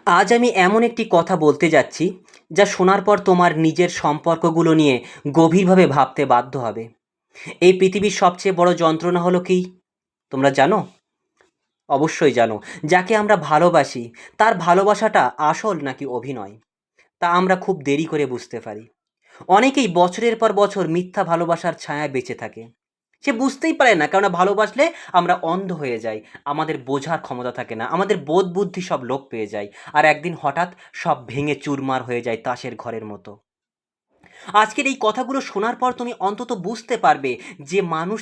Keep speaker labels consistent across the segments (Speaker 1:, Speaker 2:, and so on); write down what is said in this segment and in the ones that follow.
Speaker 1: আজ আমি এমন একটি কথা বলতে যাচ্ছি, যা শোনার পর তোমার নিজের সম্পর্কগুলো নিয়ে গভীরভাবে ভাবতে বাধ্য হবে। এই পৃথিবীর সবচেয়ে বড় যন্ত্রণা হলো কি, তোমরা জানো? অবশ্যই জানো। যাকে আমরা ভালোবাসি, তার ভালোবাসাটা আসল নাকি অভিনয়, তা আমরা খুব দেরি করে বুঝতে পারি। অনেকেই বছরের পর বছর মিথ্যা ভালোবাসার ছায়ায় বেঁচে থাকে। সে বুঝতেই পারে না, কেননা ভালোবাসলে আমরা অন্ধ হয়ে যাই। আমাদের বোঝার ক্ষমতা থাকে না, আমাদের বোধ বুদ্ধি সব লোপ পেয়ে যায়। আর একদিন হঠাৎ সব ভেঙে চুরমার হয়ে যায় তাসের ঘরের মতো। আজকের এই কথাগুলো শোনার পর তুমি অন্তত বুঝতে পারবে যে মানুষ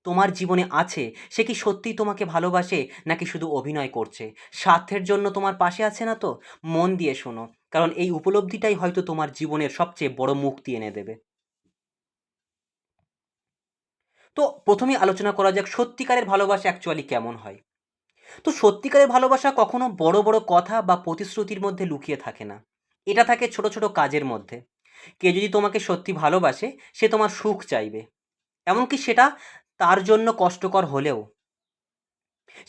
Speaker 1: তোমার জীবনে আছে, সে কি সত্যিই তোমাকে ভালোবাসে নাকি শুধু অভিনয় করছে। স্বার্থের জন্য তোমার পাশে আছে না তো। মন দিয়ে শোনো, কারণ এই উপলব্ধিটাই হয়তো তোমার জীবনের সবচেয়ে বড় মুক্তি এনে দেবে। তো প্রথমেই আলোচনা করা যাক সত্যিকারের ভালোবাসা অ্যাকচুয়ালি কেমন হয়। তো সত্যিকারের ভালোবাসা কখনো বড় বড় কথা বা প্রতিশ্রুতির মধ্যে লুকিয়ে থাকে না। এটা থাকে ছোট ছোট কাজের মধ্যে। কেউ যদি তোমাকে সত্যি ভালোবাসে, সে তোমার সুখ চাইবে, এমনকি সেটা তার জন্য কষ্টকর হলেও।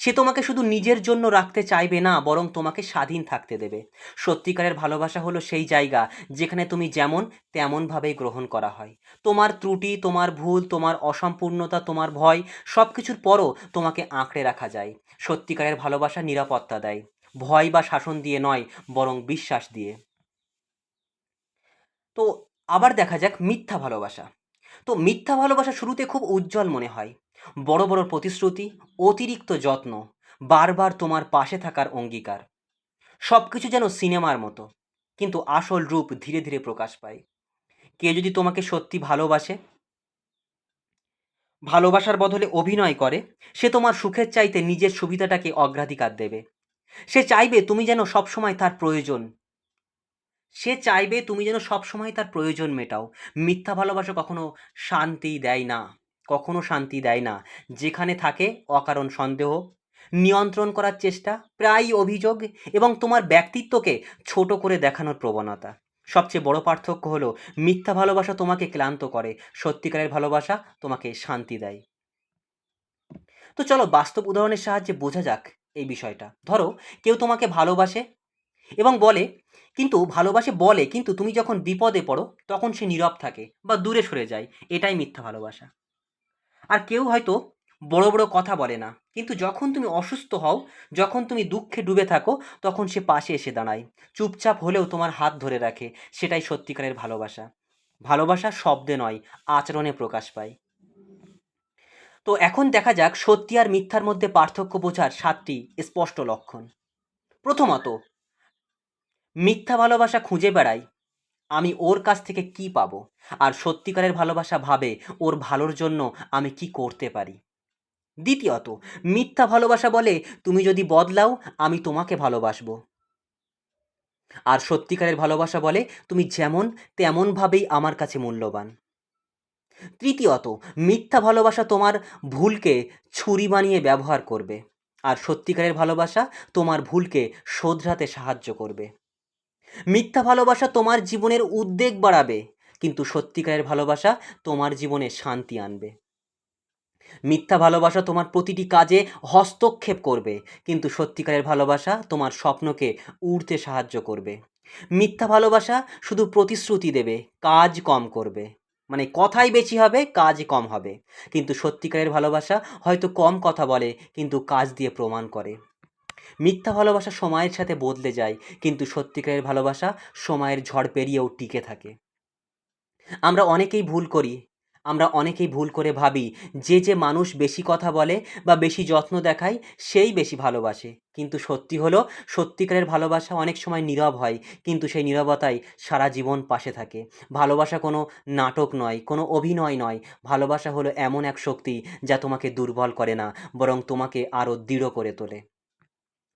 Speaker 1: সে তোমাকে শুধু নিজের জন্য রাখতে চাইবে না, বরং তোমাকে স্বাধীন থাকতে দেবে। সত্যিকারের ভালোবাসা হলো সেই জায়গা যেখানে তুমি যেমন তেমনভাবেই গ্রহণ করা হয়। তোমার ত্রুটি, তোমার ভুল, তোমার অসম্পূর্ণতা, তোমার ভয়, সব কিছুর পরও তোমাকে আঁকড়ে রাখা যায়। সত্যিকারের ভালোবাসা নিরাপত্তা দেয়, ভয় বা শাসন দিয়ে নয়, বরং বিশ্বাস দিয়ে। তো আবার দেখা যাক মিথ্যা ভালোবাসা। তো মিথ্যা ভালোবাসা শুরুতে খুব উজ্জ্বল মনে হয়। বড় বড় প্রতিশ্রুতি, অতিরিক্ত যত্ন, বারবার তোমার পাশে থাকার অঙ্গীকার, সব কিছু যেন সিনেমার মতো। কিন্তু আসল রূপ ধীরে ধীরে প্রকাশ পায়। কেউ যদি তোমাকে সত্যি ভালোবাসে, ভালোবাসার বদলে অভিনয় করে, সে তোমার সুখের চাইতে নিজের সুবিধাটাকে অগ্রাধিকার দেবে। সে চাইবে তুমি যেন সবসময় তার প্রয়োজন সে চাইবে তুমি যেন সবসময় তার প্রয়োজন মেটাও। মিথ্যা ভালোবাসা কখনো শান্তি দেয় না, কখনো শান্তি দেয় না। যেখানে থাকে অকারণ সন্দেহ, নিয়ন্ত্রণ করার চেষ্টা, প্রায়ই অভিযোগ, এবং তোমার ব্যক্তিত্বকে ছোট করে দেখানোর প্রবণতা। সবচেয়ে বড় পার্থক্য হলো মিথ্যা ভালোবাসা তোমাকে ক্লান্ত করে, সত্যিকারের ভালোবাসা তোমাকে শান্তি দেয়। তো চলো বাস্তব উদাহরণের সাহায্যে বোঝা যাক এই বিষয়টা। ধরো, কেউ তোমাকে ভালোবাসে এবং বলে, কিন্তু তুমি যখন বিপদে পড়ো তখন সে নীরব থাকে বা দূরে সরে যায়। এটাই মিথ্যা ভালোবাসা। আর কেউ হয়তো বড় বড় কথা বলে না, কিন্তু যখন তুমি অসুস্থ হও, যখন তুমি দুঃখে ডুবে থাকো, তখন সে পাশে এসে দাঁড়ায়, চুপচাপ হলেও তোমার হাত ধরে রাখে। সেটাই সত্যিকারের ভালোবাসা। ভালোবাসা শব্দে নয়, আচরণে প্রকাশ পায়। তো এখন দেখা যাক সত্যি আর মিথ্যার মধ্যে পার্থক্য বোঝার 7টি স্পষ্ট লক্ষণ। প্রথমত, মিথ্যা ভালোবাসা খুঁজে বেড়ায় আমি ওর কাছ থেকে কি পাবো, আর সত্যিকারের ভালোবাসা ভাবে ওর ভালোর জন্য আমি কি করতে পারি। দ্বিতীয়ত, মিথ্যা ভালোবাসা বলে তুমি যদি বদলাও আমি তোমাকে ভালোবাসবো, আর সত্যিকারের ভালোবাসা বলে তুমি যেমন তেমনভাবেই আমার কাছে মূল্যবান। তৃতীয়ত, মিথ্যা ভালোবাসা তোমার ভুলকে ছুরি বানিয়ে ব্যবহার করবে, আর সত্যিকারের ভালোবাসা তোমার ভুলকে শোধরাতে সাহায্য করবে। মিথ্যা ভালোবাসা তোমার জীবনের উদ্বেগ বাড়াবে, কিন্তু সত্যিকারের ভালোবাসা তোমার জীবনে শান্তি আনবে। মিথ্যা ভালোবাসা তোমার প্রতিটি কাজে হস্তক্ষেপ করবে, কিন্তু সত্যিকারের ভালোবাসা তোমার স্বপ্নকে উড়তে সাহায্য করবে। মিথ্যা ভালোবাসা শুধু প্রতিশ্রুতি দেবে, কাজ কম করবে। মানে কথাই বেশি হবে, কাজ কম হবে। কিন্তু সত্যিকারের ভালোবাসা হয়তো কম কথা বলে, কিন্তু কাজ দিয়ে প্রমাণ করে। মিথ্যা ভালোবাসা সময়ের সাথে বদলে যায়, কিন্তু সত্যিকারের ভালোবাসা সময়ের ঝড় পেরিয়েও টিকে থাকে। আমরা অনেকেই ভুল করি। আমরা অনেকেই ভুল করে ভাবি যে মানুষ বেশি কথা বলে বা বেশি যত্ন দেখায় সেই বেশি ভালোবাসে। কিন্তু সত্যি হলো সত্যিকারের ভালোবাসা অনেক সময় নীরব হয়, কিন্তু সেই নীরবতাই সারা জীবন পাশে থাকে। ভালোবাসা কোনো নাটক নয়, কোনো অভিনয় নয়। ভালোবাসা হলো এমন এক শক্তি যা তোমাকে দুর্বল করে না, বরং তোমাকে আরও দৃঢ় করে তোলে।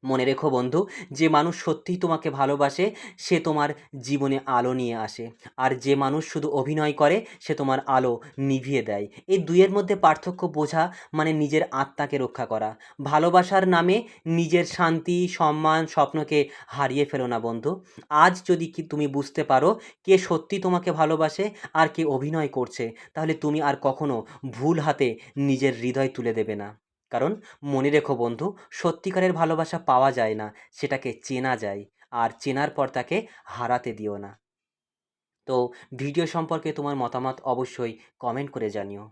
Speaker 1: মনে রেখো বন্ধু, যে মানুষ সত্যিই তোমাকে ভালোবাসে সে তোমার জীবনে আলো নিয়ে আসে, আর যে মানুষ শুধু অভিনয় করে সে তোমার আলো নিভিয়ে দেয়। এই দুইয়ের মধ্যে পার্থক্য বোঝা মানে নিজের আত্মাকে রক্ষা করা। ভালোবাসার নামে নিজের শান্তি, সম্মান, স্বপ্নকে হারিয়ে ফেলো না বন্ধু। আজ যদি তুমি বুঝতে পারো কে সত্যি তোমাকে ভালোবাসে আর কে অভিনয় করছে, তাহলে তুমি আর কখনো ভুল হাতে নিজের হৃদয় তুলে দেবে না। কারণ মনে রেখো বন্ধু, সত্যিকারের ভালোবাসা পাওয়া যায় না, সেটাকে চেনা যায়। আর চেনার পর তাকে হারাতে দিও না। তো ভিডিও সম্পর্কে তোমার মতামত অবশ্যই কমেন্ট করে জানিও।